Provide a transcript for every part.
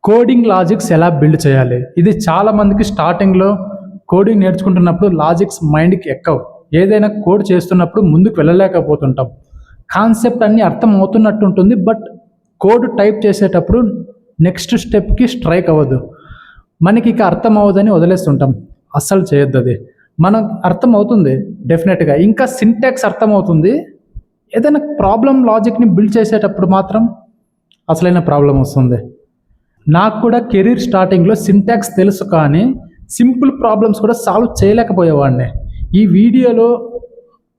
Coding logics ఎలా build చేయాలి? ఇది చాలామందికి స్టార్టింగ్‌లో కోడింగ్ నేర్చుకుంటున్నప్పుడు లాజిక్స్ మైండ్‌కి ఎక్కవు. ఏదైనా కోడ్ చేస్తున్నప్పుడు ముందుకు వెళ్ళలేకపోతుంటాం. కాన్సెప్ట్ అన్నీ అర్థం అవుతున్నట్టు ఉంటుంది. బట్ కోడ్ టైప్ చేసేటప్పుడు నెక్స్ట్ స్టెప్‌కి స్ట్రైక్ అవ్వదు. మనకి ఇక అర్థం అవ్వదని వదిలేస్తుంటాం. అస్సలు చేయొద్దది. మనకు అర్థం అవుతుంది డెఫినెట్‌గా. ఇంకా సింటాక్స్ అర్థమవుతుంది. ఏదైనా ప్రాబ్లమ్ లాజిక్‌ని బిల్డ్ చేసేటప్పుడు మాత్రం అసలైన ప్రాబ్లమ్ వస్తుంది. నాకు కూడా కెరీర్ స్టార్టింగ్లో సింటాక్స్ తెలుసు, కానీ సింపుల్ ప్రాబ్లమ్స్ కూడా సాల్వ్ చేయలేకపోయేవాడిని. ఈ వీడియోలో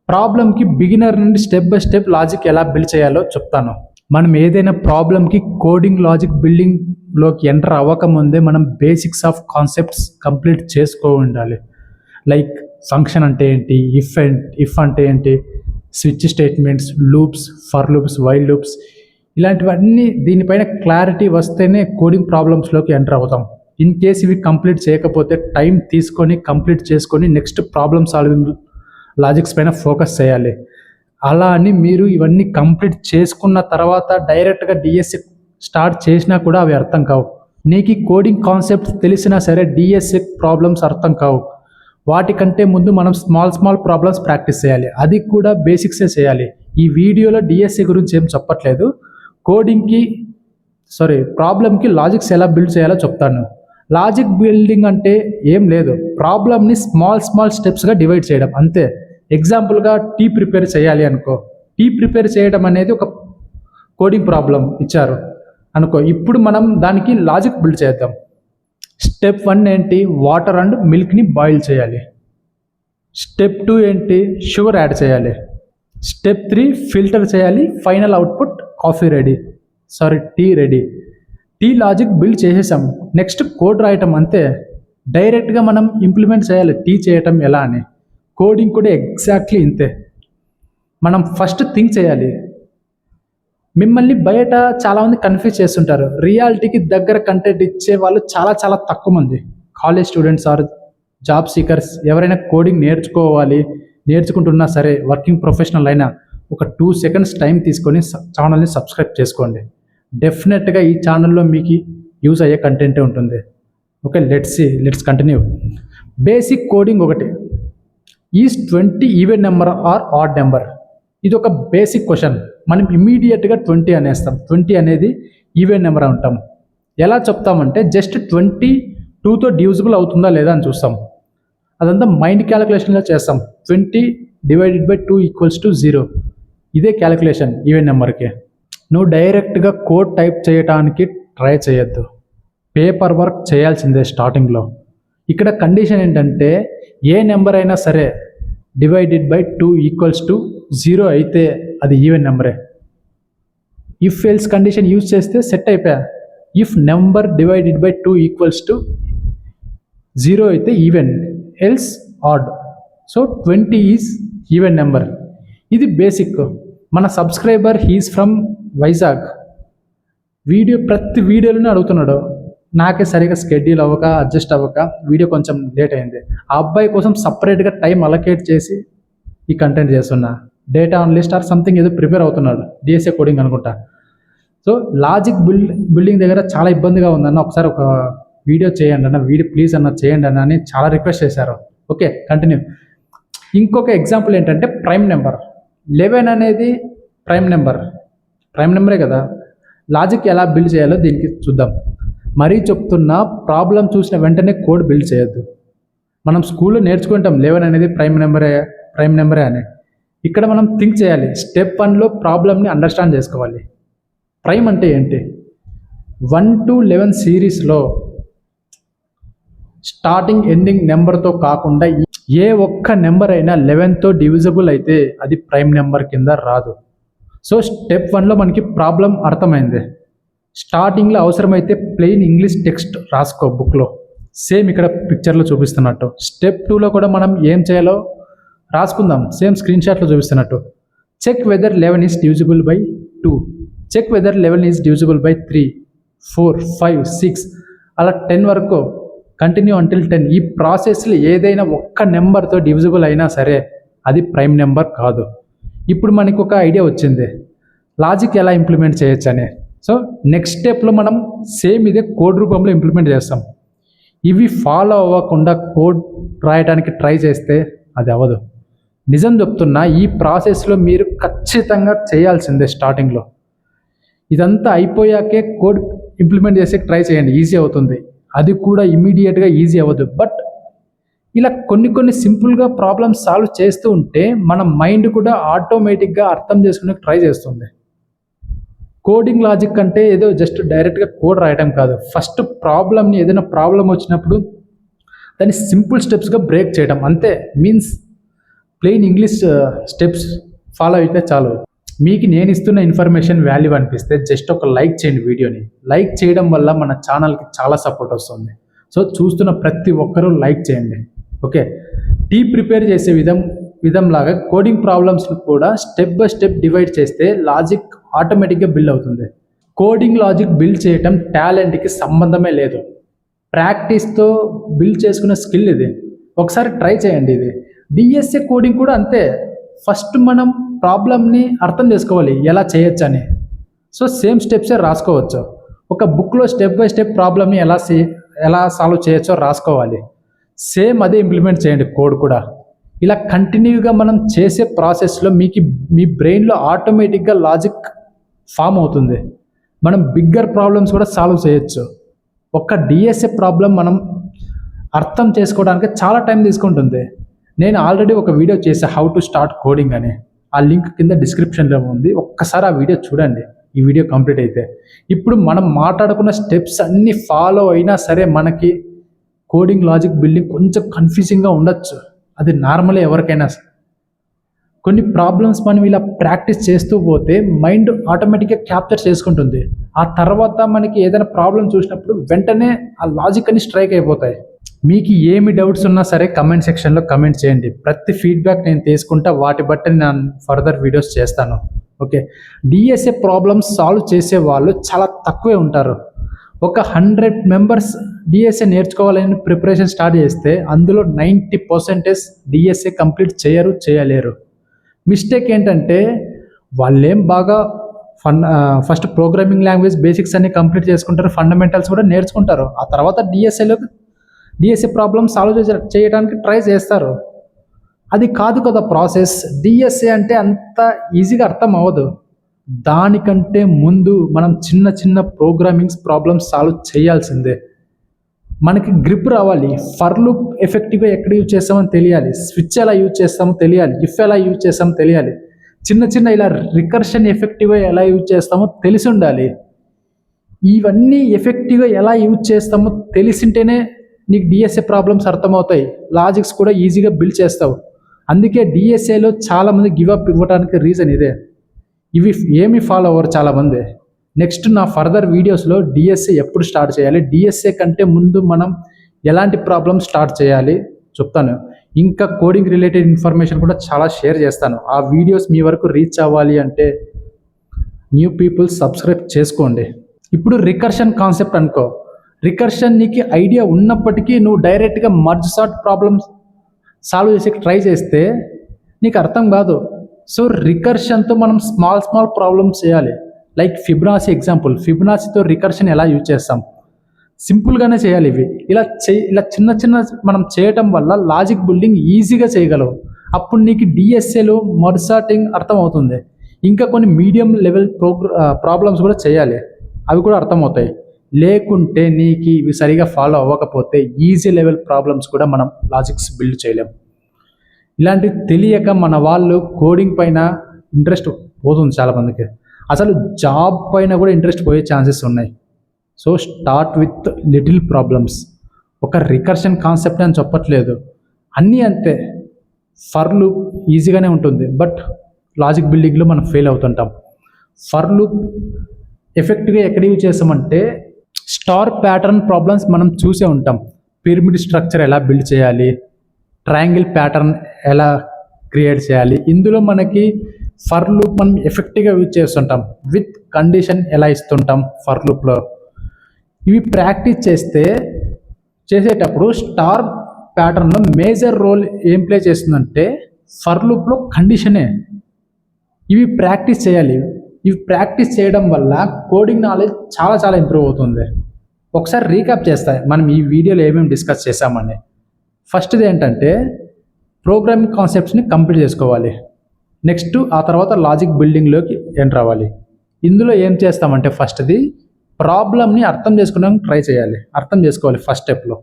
ప్రాబ్లమ్కి బిగినర్ నుండి స్టెప్ బై స్టెప్ లాజిక్ ఎలా బిల్డ్ చేయాలో చెప్తాను. మనం ఏదైనా ప్రాబ్లమ్కి కోడింగ్ లాజిక్ బిల్డింగ్లోకి ఎంటర్ అవ్వకముందే మనం బేసిక్స్ ఆఫ్ కాన్సెప్ట్స్ కంప్లీట్ చేసుకో ఉండాలి. లైక్ ఫంక్షన్ అంటే ఏంటి, ఇఫ్ అంటే ఏంటి, switch statements, loops, for loops, while loops, ఇలాంటివన్నీ దీనిపైన క్లారిటీ వస్తేనే కోడింగ్ ప్రాబ్లమ్స్లోకి ఎంటర్ అవుతాం. ఇన్ కేస్ ఇవి కంప్లీట్ చేయకపోతే టైం తీసుకొని కంప్లీట్ చేసుకొని నెక్స్ట్ ప్రాబ్లమ్ సాల్వింగ్ లాజిక్స్ పైన ఫోకస్ చేయాలి. అలా అని మీరు ఇవన్నీ కంప్లీట్ చేసుకున్న తర్వాత డైరెక్ట్గా డిఎస్సి స్టార్ట్ చేసినా కూడా అవి అర్థం కావు. నీకు ఈ కోడింగ్ కాన్సెప్ట్స్ తెలిసినా సరే డిఎస్సి ప్రాబ్లమ్స్ అర్థం కావు. వాటికంటే ముందు మనం స్మాల్ ప్రాబ్లమ్స్ ప్రాక్టీస్ చేయాలి. అది కూడా బేసిక్సే చేయాలి. ఈ వీడియోలో డిఎస్సి గురించి ఏం చెప్పట్లేదు. ప్రాబ్లమ్కి లాజిక్స్ ఎలా బిల్డ్ చేయాలో చెప్తాను. లాజిక్ బిల్డింగ్ అంటే ఏం లేదు, ప్రాబ్లమ్ని స్మాల్ స్టెప్స్గా డివైడ్ చేయడం అంతే. ఎగ్జాంపుల్గా టీ ప్రిపేర్ చేయాలి అనుకో. టీ ప్రిపేర్ చేయడం అనేది ఒక కోడింగ్ ప్రాబ్లం ఇచ్చారు అనుకో. ఇప్పుడు మనం దానికి లాజిక్ బిల్డ్ చేద్దాం. స్టెప్ 1 ఏంటి, వాటర్ అండ్ మిల్క్ని బాయిల్ చేయాలి. స్టెప్ 2 ఏంటి, షుగర్ యాడ్ చేయాలి. స్టెప్ 3 ఫిల్టర్ చేయాలి. Final output tea ready. Tea logic build చేసేసాం. నెక్స్ట్ కోడ్ రాయటం అంతే. డైరెక్ట్గా మనం ఇంప్లిమెంట్ చేయాలి టీ చేయటం ఎలా అని. కోడింగ్ కూడా ఎగ్జాక్ట్లీ ఇంతే. మనం ఫస్ట్ థింక్ చేయాలి. మిమ్మల్ని బయట చాలామంది కన్ఫ్యూజ్ చేస్తుంటారు. రియాలిటీకి దగ్గర కంటెంట్ ఇచ్చే వాళ్ళు చాలా తక్కువ మంది. College students or job seekers ఎవరైనా కోడింగ్ నేర్చుకుంటున్నా సరే, వర్కింగ్ ప్రొఫెషనల్ అయినా ఒక 2 seconds టైం తీసుకొని ఛానల్ని సబ్స్క్రైబ్ చేసుకోండి. డెఫినెట్గా ఈ ఛానల్లో మీకు యూజ్ అయ్యే కంటెంటే ఉంటుంది. Okay, let's continue. Basic coding ఒకటి. Is 20 even number or odd number? ఇది ఒక బేసిక్ క్వశ్చన్. మనం ఇమీడియట్గా 20 అనేస్తాం. 20 అనేది ఈవెన్ నెంబర్ అంటాం. ఎలా చెప్తామంటే జస్ట్ 20 2తో డివిజిబుల్ అవుతుందా లేదా అని చూస్తాం. అదంతా మైండ్ క్యాలిక్యులేషన్లో చేస్తాం. 20 డివైడెడ్ బై 2 = 0. ఇదే క్యాలిక్యులేషన్ ఈవెన్ నెంబర్కి. నువ్వు డైరెక్ట్గా కోడ్ టైప్ చేయడానికి ట్రై చేయొద్దు. పేపర్ వర్క్ చేయాల్సిందే స్టార్టింగ్లో. ఇక్కడ కండిషన్ ఏంటంటే ఏ నెంబర్ అయినా సరే డివైడెడ్ బై 2 = 0 అయితే అది ఈవెన్ నెంబరే. ఇఫ్ ఎల్స్ కండిషన్ యూజ్ చేస్తే సెట్ అయిపోయా. ఇఫ్ నెంబర్ డివైడెడ్ బై 2 = 0 అయితే even, else odd. So 20 is even number. ఇది బేసిక్. మన సబ్స్క్రైబర్ హీస్ ఫ్రమ్ వైజాగ్. ప్రతి వీడియోలోనే అడుగుతున్నాడు. నాకే సరిగా స్కెడ్యూల్ అడ్జస్ట్ అవ్వక వీడియో కొంచెం లేట్ అయింది. ఆ అబ్బాయి కోసం సపరేట్గా టైం అలొకేట్ చేసి ఈ కంటెంట్ చేస్తున్నా. డేటా అనలిస్ట్ ఆర్ సంథింగ్ ఏదో ప్రిపేర్ అవుతున్నాడు, డిఎస్ఏ కోడింగ్ అనుకుంటా. సో లాజిక్ బిల్డింగ్ దగ్గర చాలా ఇబ్బందిగా ఉందన్న, ఒకసారి ఒక వీడియో చేయండి అన్న, ప్లీజ్ చేయండి అన్న అని చాలా రిక్వెస్ట్ చేశారు. Okay, continue. ఇంకొక ఎగ్జాంపుల్ ఏంటంటే ప్రైమ్ నెంబర్. 11 అనేది ప్రైమ్ నెంబరే కదా. లాజిక్ ఎలా బిల్డ్ చేయాలో దీనికి చూద్దాం. మరీ చెప్తున్నా, ప్రాబ్లం చూసిన వెంటనే కోడ్ బిల్డ్ చేయొద్దు. మనం స్కూల్లో నేర్చుకుంటాం 11 అనేది ప్రైమ్ నెంబరే అని. ఇక్కడ మనం థింక్ చేయాలి. స్టెప్ 1లో ప్రాబ్లమ్ని అండర్స్టాండ్ చేసుకోవాలి. ప్రైమ్ అంటే ఏంటి? 1 to 11 సిరీస్లో స్టార్టింగ్ ఎండింగ్ నెంబర్తో కాకుండా ఏ ఒక్క నెంబర్ అయినా 11తో డివిజిబుల్ అయితే అది ప్రైమ్ నెంబర్ కింద రాదు. సో స్టెప్ 1లో మనకి ప్రాబ్లం అర్థమైంది. స్టార్టింగ్లో అవసరమైతే ప్లెయిన్ ఇంగ్లీష్ టెక్స్ట్ రాసుకో బుక్లో, సేమ్ ఇక్కడ పిక్చర్లో చూపిస్తున్నట్టు. స్టెప్ 2లో కూడా మనం ఏం చేయాలో రాసుకుందాం, సేమ్ స్క్రీన్ షాట్లో చూపిస్తున్నట్టు. Check whether 11 is divisible by 2. Check whether 11 is divisible by 3, 4, 5, 6 అలా 10 వరకు కంటిన్యూ అంటిల్ 10. ఈ ప్రాసెస్లో ఏదైనా ఒక్క నెంబర్తో డివిజిబుల్ అయినా సరే అది ప్రైమ్ నెంబర్ కాదు. ఇప్పుడు మనకు ఒక ఐడియా వచ్చింది లాజిక్ ఎలా ఇంప్లిమెంట్ చేయొచ్చు అని. సో నెక్స్ట్ స్టెప్లో మనం సేమ్ ఇదే కోడ్ రూపంలో ఇంప్లిమెంట్ చేస్తాం. ఇవి ఫాలో అవ్వకుండా కోడ్ రాయడానికి ట్రై చేస్తే అది అవ్వదు. నిజం చెప్తున్నా, ఈ ప్రాసెస్లో మీరు ఖచ్చితంగా చేయాల్సిందే. స్టార్టింగ్లో ఇదంతా అయిపోయాకే కోడ్ ఇంప్లిమెంట్ చేసే ట్రై చేయండి, ఈజీ అవుతుంది. అది కూడా ఇమీడియట్గా ఈజీ అవ్వదు. బట్ ఇలా కొన్ని సింపుల్గా ప్రాబ్లమ్స్ సాల్వ్ చేస్తూ ఉంటే మన మైండ్ కూడా ఆటోమేటిక్గా అర్థం చేసుకునే ట్రై చేస్తుంది. కోడింగ్ లాజిక్ అంటే ఏదో జస్ట్ డైరెక్ట్గా కోడ్ రాయడం కాదు. ఫస్ట్ ప్రాబ్లమ్ని, ఏదైనా ప్రాబ్లం వచ్చినప్పుడు దాన్ని సింపుల్ స్టెప్స్గా బ్రేక్ చేయడం అంతే. Means plain English steps follow అయితే చాలు. మీకు నేను ఇస్తున్న ఇన్ఫర్మేషన్ వాల్యూ అనిపిస్తే జస్ట్ ఒక లైక్ చేయండి. వీడియోని లైక్ చేయడం వల్ల మన ఛానల్కి చాలా సపోర్ట్ వస్తుంది. సో చూస్తున్న ప్రతి ఒక్కరూ లైక్ చేయండి. ఓకే, టీ ప్రిపేర్ చేసే విధంలాగా కోడింగ్ ప్రాబ్లమ్స్ని కూడా స్టెప్ బై స్టెప్ డివైడ్ చేస్తే లాజిక్ ఆటోమేటిక్గా బిల్డ్ అవుతుంది. కోడింగ్ లాజిక్ బిల్డ్ చేయటం టాలెంట్కి సంబంధమే లేదు. ప్రాక్టీస్తో బిల్డ్ చేసుకునే స్కిల్ ఇది. ఒకసారి ట్రై చేయండి. ఇది డిఎస్ఏ కోడింగ్ కూడా అంతే. ఫస్ట్ మనం ప్రాబ్లమ్ని అర్థం చేసుకోవాలి, ఎలా చేయొచ్చు అని. సో సేమ్ స్టెప్సే రాసుకోవచ్చు. ఒక బుక్లో స్టెప్ బై స్టెప్ ప్రాబ్లమ్ని ఎలా సాల్వ్ చేయొచ్చో రాసుకోవాలి. సేమ్ అదే ఇంప్లిమెంట్ చేయండి కోడ్ కూడా. ఇలా కంటిన్యూగా మనం చేసే ప్రాసెస్లో మీ బ్రెయిన్లో ఆటోమేటిక్గా లాజిక్ ఫామ్ అవుతుంది. మనం బిగ్గర్ ప్రాబ్లమ్స్ కూడా సాల్వ్ చేయొచ్చు. ఒక డిఎస్ఏ ప్రాబ్లం మనం అర్థం చేసుకోవడానికి చాలా టైం తీసుకుంటుంది. నేను ఆల్రెడీ ఒక వీడియో చేసా, హౌ టు స్టార్ట్ కోడింగ్ అని. ఆ లింక్ కింద డిస్క్రిప్షన్లో ఉంది, ఒక్కసారి ఆ వీడియో చూడండి. ఈ వీడియో కంప్లీట్ అయితే ఇప్పుడు మనం మాట్లాడుకున్న స్టెప్స్ అన్నీ ఫాలో అయినా సరే మనకి కోడింగ్ లాజిక్ బిల్డింగ్ కొంచెం కన్ఫ్యూజింగ్గా ఉండొచ్చు. అది నార్మలే ఎవరికైనా. కొన్ని ప్రాబ్లమ్స్ మనం ఇలా ప్రాక్టీస్ చేస్తూ పోతే మైండ్ ఆటోమేటిక్గా క్యాప్చర్ చేసుకుంటుంది. ఆ తర్వాత మనకి ఏదైనా ప్రాబ్లం చూసినప్పుడు వెంటనే ఆ లాజిక్ అని స్ట్రైక్ అయిపోతాయి. మీకు ఏమి డౌట్స్ ఉన్నా సరే కమెంట్ సెక్షన్లో కమెంట్ చేయండి. ప్రతి ఫీడ్బ్యాక్ నేను తీసుకుంటా, వాటి బట్టి నేను ఫర్దర్ వీడియోస్ చేస్తాను. ఓకే, డిఎస్ఏ ప్రాబ్లమ్స్ సాల్వ్ చేసే వాళ్ళు చాలా తక్కువే ఉంటారు. ఒక 100 మెంబర్స్ డిఎస్ఏ నేర్చుకోవాలని ప్రిపరేషన్ స్టార్ట్ చేస్తే అందులో 90% డిఎస్ఏ కంప్లీట్ చేయలేరు. మిస్టేక్ ఏంటంటే వాళ్ళేం బాగా ఫస్ట్ ప్రోగ్రామింగ్ లాంగ్వేజ్ బేసిక్స్ అన్ని కంప్లీట్ చేసుకుంటారు, ఫండమెంటల్స్ కూడా నేర్చుకుంటారు. ఆ తర్వాత డిఎస్ఏ ప్రాబ్లమ్ సాల్వ్ చేయడానికి ట్రై చేస్తారు. అది కాదు కదా ప్రాసెస్. డిఎస్ఏ అంటే అంత ఈజీగా అర్థం అవ్వదు. దానికంటే ముందు మనం చిన్న ప్రోగ్రామింగ్స్ ప్రాబ్లమ్స్ సాల్వ్ చేయాల్సిందే. మనకి గ్రిప్ రావాలి. ఫర్ లూప్ ఎఫెక్టివ్గా ఎక్కడ యూజ్ చేస్తామని తెలియాలి, స్విచ్ ఎలా యూజ్ చేస్తామో తెలియాలి, ఇఫ్ ఎలా యూజ్ చేస్తామో తెలియాలి, చిన్న ఇలా రికర్షన్ ఎఫెక్టివ్గా ఎలా యూజ్ చేస్తామో తెలిసి ఉండాలి. ఇవన్నీ ఎఫెక్టివ్గా ఎలా యూజ్ చేస్తామో తెలిసింటేనే నీకు డిఎస్ఏ ప్రాబ్లమ్స్ అర్థమవుతాయి, లాజిక్స్ కూడా ఈజీగా బిల్డ్ చేస్తావు. అందుకే డిఎస్ఏలో చాలామంది గివప్ ఇవ్వడానికి రీజన్ ఇదే. ఇవి ఏమి ఫాలో అవ్వరు చాలామంది. నెక్స్ట్ నా ఫర్దర్ వీడియోస్లో డిఎస్ఏ ఎప్పుడు స్టార్ట్ చేయాలి, డిఎస్ఏ కంటే ముందు మనం ఎలాంటి ప్రాబ్లమ్స్ స్టార్ట్ చేయాలి చెప్తాను. ఇంకా కోడింగ్ రిలేటెడ్ ఇన్ఫర్మేషన్ కూడా చాలా షేర్ చేస్తాను. ఆ వీడియోస్ మీ వరకు రీచ్ అవ్వాలి అంటే న్యూ పీపుల్ సబ్స్క్రైబ్ చేసుకోండి. ఇప్పుడు రికర్షన్ కాన్సెప్ట్ అనుకో. రికర్షన్ నీకు ఐడియా ఉన్నప్పటికీ నువ్వు డైరెక్ట్గా మర్జ్ సార్ట్ ప్రాబ్లమ్స్ సాల్వ్ చేసి ట్రై చేస్తే నీకు అర్థం కాదు. సో రికర్షన్తో మనం స్మాల్ ప్రాబ్లమ్స్ చేయాలి. లైక్ ఫిబొనాచి ఎగ్జాంపుల్, ఫిబొనాచితో రికర్షన్ ఎలా యూజ్ చేస్తాం, సింపుల్గానే చేయాలి. ఇవి ఇలా చిన్న మనం చేయటం వల్ల లాజిక్ బిల్డింగ్ ఈజీగా చేయగలవు. అప్పుడు నీకు డిఎస్ఏలో మర్జ్ సార్టింగ్ అర్థమవుతుంది. ఇంకా కొన్ని మీడియం లెవెల్ ప్రాబ్లమ్స్ కూడా చేయాలి, అవి కూడా అర్థమవుతాయి. లేకుంటే నీకు ఇవి సరిగా ఫాలో అవ్వకపోతే ఈజీ లెవెల్ ప్రాబ్లమ్స్ కూడా మనం లాజిక్స్ బిల్డ్ చేయలేం. ఇలాంటివి తెలియక మన వాళ్ళు కోడింగ్ పైన ఇంట్రెస్ట్ పోతుంది చాలామందికి. అసలు జాబ్ పైన కూడా ఇంట్రెస్ట్ పోయే ఛాన్సెస్ ఉన్నాయి. So start with little problems. ఒక రికర్షన్ కాన్సెప్ట్ అని చెప్పట్లేదు, అన్నీ అంతే. ఫర్ లూప్ ఈజీగానే ఉంటుంది, బట్ లాజిక్ బిల్డింగ్లో మనం ఫెయిల్ అవుతుంటాం. ఫర్ లూప్ ఎఫెక్ట్గా ఎక్కడ యూజ్ చేస్తామంటే స్టార్ ప్యాటర్న్ ప్రాబ్లమ్స్ మనం చూసే ఉంటాం. పిరమిడ్ స్ట్రక్చర్ ఎలా బిల్డ్ చేయాలి, ట్రయాంగిల్ ప్యాటర్న్ ఎలా క్రియేట్ చేయాలి, ఇందులో మనకి ఫర్ లూప్ మనం ఎఫెక్టివ్గా యూజ్ చేస్తుంటాం. విత్ కండిషన్ ఎలా ఇస్తుంటాం ఫర్ లూప్లో. ఇవి ప్రాక్టీస్ చేసేటప్పుడు స్టార్ ప్యాటర్న్లో మేజర్ రోల్ ఏం ప్లే చేస్తుందంటే ఫర్ లూప్లో కండిషనే. ఇవి ప్రాక్టీస్ చేయాలి. ఇవి ప్రాక్టీస్ చేయడం వల్ల కోడింగ్ నాలెడ్జ్ చాలా చాలా ఇంప్రూవ్ అవుతుంది. ఒకసారి రీక్యాప్ చేస్తాయి మనం ఈ వీడియోలో ఏమేమి డిస్కస్ చేసామని. ఫస్ట్ది ఏంటంటే ప్రోగ్రామింగ్ కాన్సెప్ట్స్ని కంప్లీట్ చేసుకోవాలి. నెక్స్ట్ ఆ తర్వాత లాజిక్ బిల్డింగ్లోకి ఎంటర్ అవ్వాలి. ఇందులో ఏం చేస్తామంటే ఫస్ట్ది ప్రాబ్లమ్ని అర్థం చేసుకోవడానికి ట్రై చేయాలి, అర్థం చేసుకోవాలి ఫస్ట్ స్టెప్లో.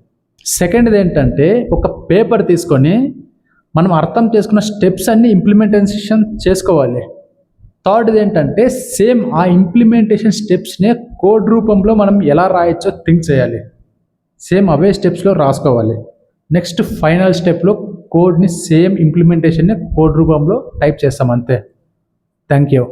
సెకండ్ది ఏంటంటే ఒక పేపర్ తీసుకొని మనం అర్థం చేసుకున్న స్టెప్స్ అన్ని ఇంప్లిమెంటేషన్ చేసుకోవాలి. థర్డ్ది ఏంటంటే సేమ్ ఆ ఇంప్లిమెంటేషన్ స్టెప్స్నే కోడ్ రూపంలో మనం ఎలా రాయొచ్చో థింక్ చేయాలి, సేమ్ అవే స్టెప్స్లో రాసుకోవాలి. నెక్స్ట్ ఫైనల్ స్టెప్లో కోడ్ని సేమ్ ఇంప్లిమెంటేషన్ని కోడ్ రూపంలో టైప్ చేస్తాం అంతే. Thank you.